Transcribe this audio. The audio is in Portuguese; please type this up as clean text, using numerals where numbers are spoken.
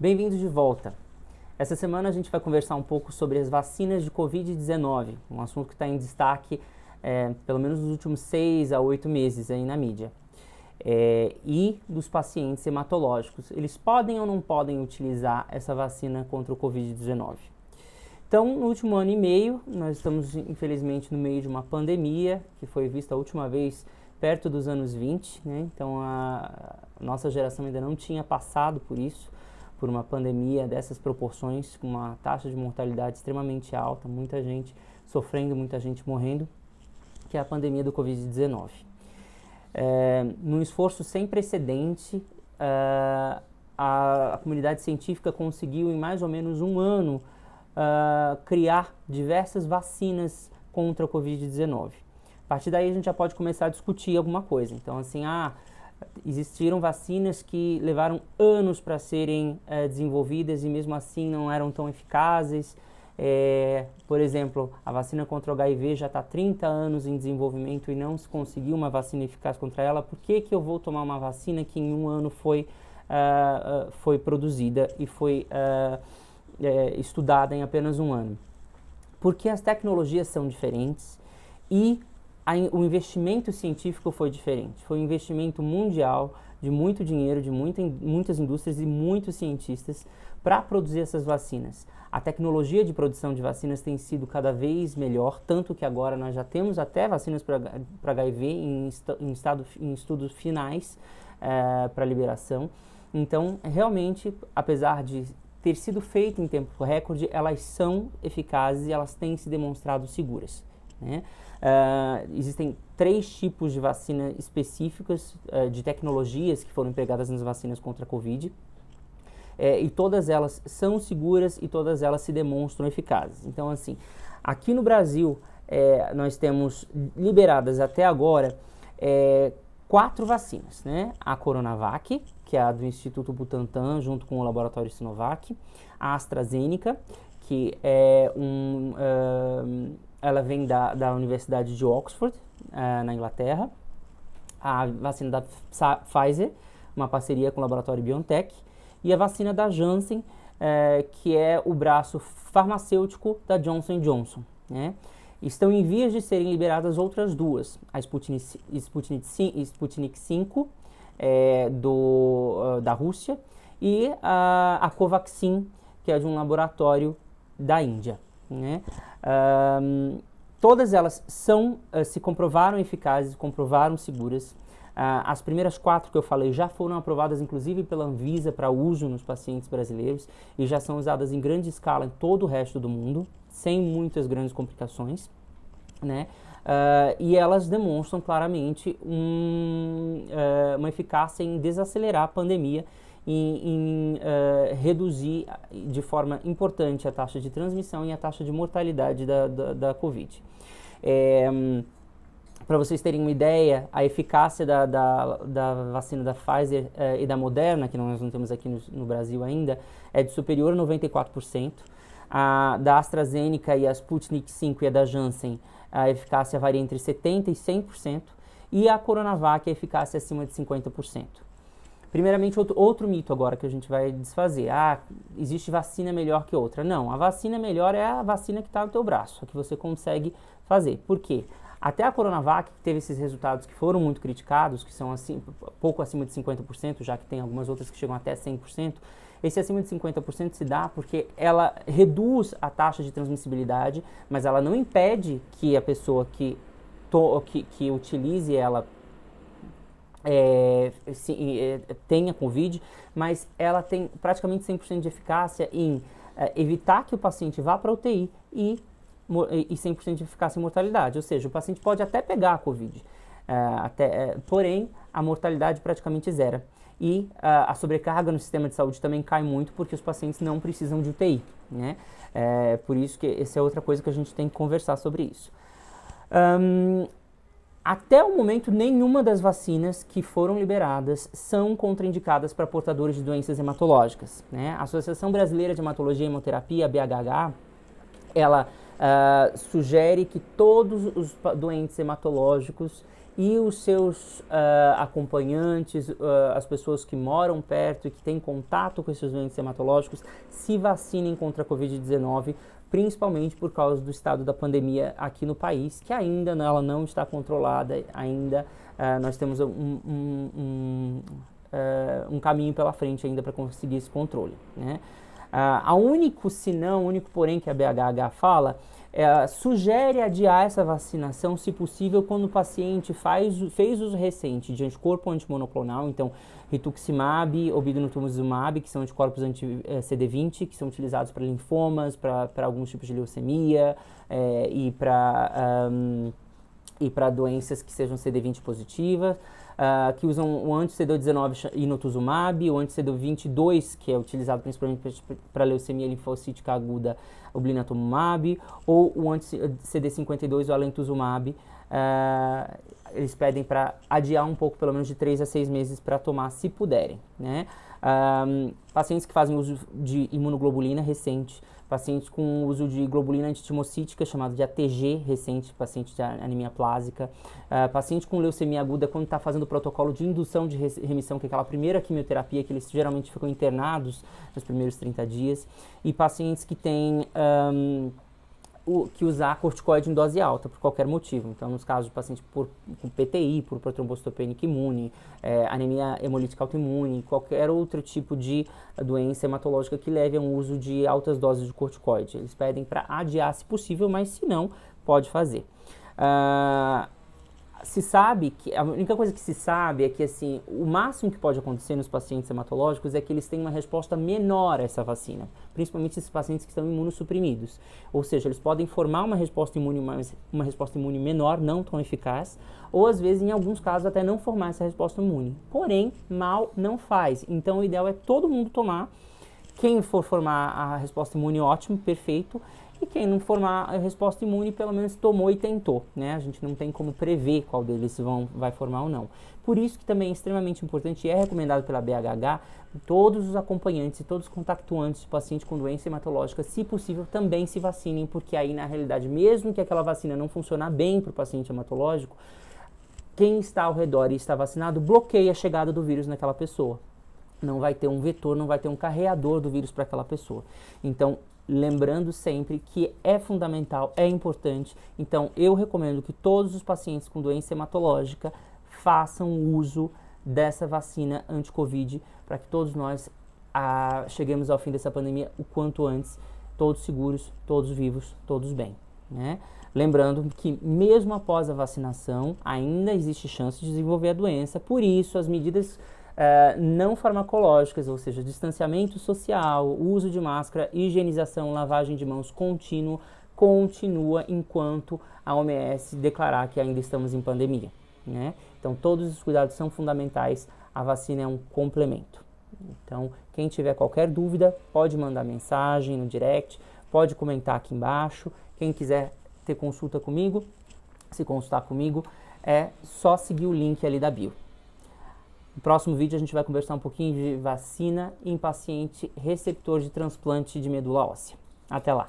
Bem-vindos de volta. Essa semana a gente vai conversar um pouco sobre as vacinas de Covid-19, um assunto que está em destaque pelo menos nos últimos 6 a 8 meses aí na mídia. E dos pacientes hematológicos, eles podem ou não podem utilizar essa vacina contra o Covid-19? Então, no último ano e meio, nós estamos infelizmente no meio de uma pandemia, que foi vista a última vez perto dos anos 20, né? Então a nossa geração ainda não tinha passado por isso, por uma pandemia dessas proporções, com uma taxa de mortalidade extremamente alta, muita gente sofrendo, muita gente morrendo, que é a pandemia do Covid-19. Num esforço sem precedente, a comunidade científica conseguiu em mais ou menos um ano criar diversas vacinas contra a Covid-19. A partir daí a gente já pode começar a discutir alguma coisa. Então, assim, existiram vacinas que levaram anos para serem desenvolvidas e mesmo assim não eram tão eficazes. Por exemplo, a vacina contra o HIV já está há 30 anos em desenvolvimento e não se conseguiu uma vacina eficaz contra ela. Por que eu vou tomar uma vacina que em um ano foi produzida e foi estudada em apenas um ano? Porque as tecnologias são diferentes e o investimento científico foi diferente. Foi um investimento mundial de muito dinheiro, de muitas indústrias e muitos cientistas para produzir essas vacinas. A tecnologia de produção de vacinas tem sido cada vez melhor, tanto que agora nós já temos até vacinas para HIV em estudos finais para liberação. Então, realmente, apesar de ter sido feito em tempo recorde, elas são eficazes e elas têm se demonstrado seguras, né? Existem 3 tipos de vacina específicas de tecnologias que foram empregadas nas vacinas contra a Covid, e todas elas são seguras e todas elas se demonstram eficazes. Então, assim, aqui no Brasil, nós temos liberadas até agora 4 vacinas, né? A Coronavac, que é a do Instituto Butantan, junto com o laboratório Sinovac, a AstraZeneca, que é ela vem da Universidade de Oxford, na Inglaterra, a vacina da Pfizer, uma parceria com o laboratório BioNTech, e a vacina da Janssen, que é o braço farmacêutico da Johnson & Johnson, né? Estão em vias de serem liberadas outras 2, a Sputnik V, da Rússia, e a Covaxin, que é de um laboratório da Índia, né? Todas elas se comprovaram eficazes, comprovaram seguras. As primeiras 4 que eu falei já foram aprovadas, inclusive pela Anvisa, para uso nos pacientes brasileiros e já são usadas em grande escala em todo o resto do mundo, sem muitas grandes complicações, né? E elas demonstram claramente uma eficácia em desacelerar a pandemia, em reduzir de forma importante a taxa de transmissão e a taxa de mortalidade da Covid. Para vocês terem uma ideia, a eficácia da vacina da Pfizer e da Moderna, que nós não temos aqui no Brasil ainda, é de superior a 94%. A da AstraZeneca e a Sputnik V e a da Janssen, a eficácia varia entre 70% e 100%. E a Coronavac, a eficácia é acima de 50%. Primeiramente, outro mito agora que a gente vai desfazer. Existe vacina melhor que outra. Não, a vacina melhor é a vacina que está no teu braço, a que você consegue fazer. Por quê? Até a Coronavac, que teve esses resultados que foram muito criticados, que são assim, pouco acima de 50%, já que tem algumas outras que chegam até 100%, esse acima de 50% se dá porque ela reduz a taxa de transmissibilidade, mas ela não impede que a pessoa que utilize ela tenha Covid, mas ela tem praticamente 100% de eficácia em evitar que o paciente vá para a UTI e 100% de eficácia em mortalidade. Ou seja, o paciente pode até pegar a Covid, porém a mortalidade praticamente zero. E a sobrecarga no sistema de saúde também cai muito porque os pacientes não precisam de UTI, né? Por isso que essa é outra coisa que a gente tem que conversar sobre isso. Até o momento, nenhuma das vacinas que foram liberadas são contraindicadas para portadores de doenças hematológicas, né? A Associação Brasileira de Hematologia e Hemoterapia, a BHH, ela sugere que todos os doentes hematológicos e os seus acompanhantes, as pessoas que moram perto e que têm contato com esses doentes hematológicos, se vacinem contra a Covid-19, principalmente por causa do estado da pandemia aqui no país, que ainda ela não está controlada, ainda nós temos um caminho pela frente ainda para conseguir esse controle, né? O único porém que a BHH fala sugere adiar essa vacinação, se possível, quando o paciente fez uso recente de anticorpo antimonoclonal, então rituximab, obinutuzumab, que são anticorpos anti-CD20, que são utilizados para linfomas, para alguns tipos de leucemia e para doenças que sejam CD20 positivas, que usam o anti-CD19 inotuzumab, o anti-CD22, que é utilizado principalmente para leucemia linfocítica aguda, o blinatumomab, ou o anti-CD52, o alentuzumab. Eles pedem para adiar um pouco, pelo menos de 3 a 6 meses, para tomar, se puderem, né? Pacientes que fazem uso de imunoglobulina recente, pacientes com uso de globulina antitimocítica, chamado de ATG recente, paciente de anemia plásica, paciente com leucemia aguda, quando está fazendo o protocolo de indução de remissão, que é aquela primeira quimioterapia que eles geralmente ficam internados nos primeiros 30 dias, e pacientes que têm que usar corticoide em dose alta, por qualquer motivo. Então, nos casos de paciente com PTI, por protrombocitopênica imune, anemia hemolítica autoimune, qualquer outro tipo de doença hematológica que leve a um uso de altas doses de corticoide. Eles pedem para adiar, se possível, mas se não, pode fazer. Se sabe que, a única coisa que se sabe é que, assim, o máximo que pode acontecer nos pacientes hematológicos é que eles têm uma resposta menor a essa vacina, principalmente esses pacientes que estão imunossuprimidos. Ou seja, eles podem formar uma resposta imune, mas uma resposta imune menor, não tão eficaz, ou às vezes, em alguns casos, até não formar essa resposta imune. Porém, mal não faz. Então, o ideal é todo mundo tomar. Quem for formar a resposta imune, ótimo, perfeito. E quem não formar a resposta imune, pelo menos tomou e tentou, né? A gente não tem como prever qual deles vai formar ou não. Por isso que também é extremamente importante e é recomendado pela BHH, todos os acompanhantes e todos os contactuantes de paciente com doença hematológica, se possível, também se vacinem, porque aí, na realidade, mesmo que aquela vacina não funcionar bem para o paciente hematológico, quem está ao redor e está vacinado bloqueia a chegada do vírus naquela pessoa. Não vai ter um vetor, não vai ter um carreador do vírus para aquela pessoa. Então, lembrando sempre que é fundamental, é importante. Então, eu recomendo que todos os pacientes com doença hematológica façam uso dessa vacina anti-Covid, para que todos nós cheguemos ao fim dessa pandemia o quanto antes, todos seguros, todos vivos, todos bem, né? Lembrando que mesmo após a vacinação, ainda existe chance de desenvolver a doença, por isso as medidas não farmacológicas, ou seja, distanciamento social, uso de máscara, higienização, lavagem de mãos continua enquanto a OMS declarar que ainda estamos em pandemia, né? Então, todos os cuidados são fundamentais, a vacina é um complemento. Então, quem tiver qualquer dúvida, pode mandar mensagem no direct, pode comentar aqui embaixo. Quem quiser ter consulta comigo, se consultar comigo, é só seguir o link ali da bio. No próximo vídeo a gente vai conversar um pouquinho de vacina em paciente receptor de transplante de medula óssea. Até lá!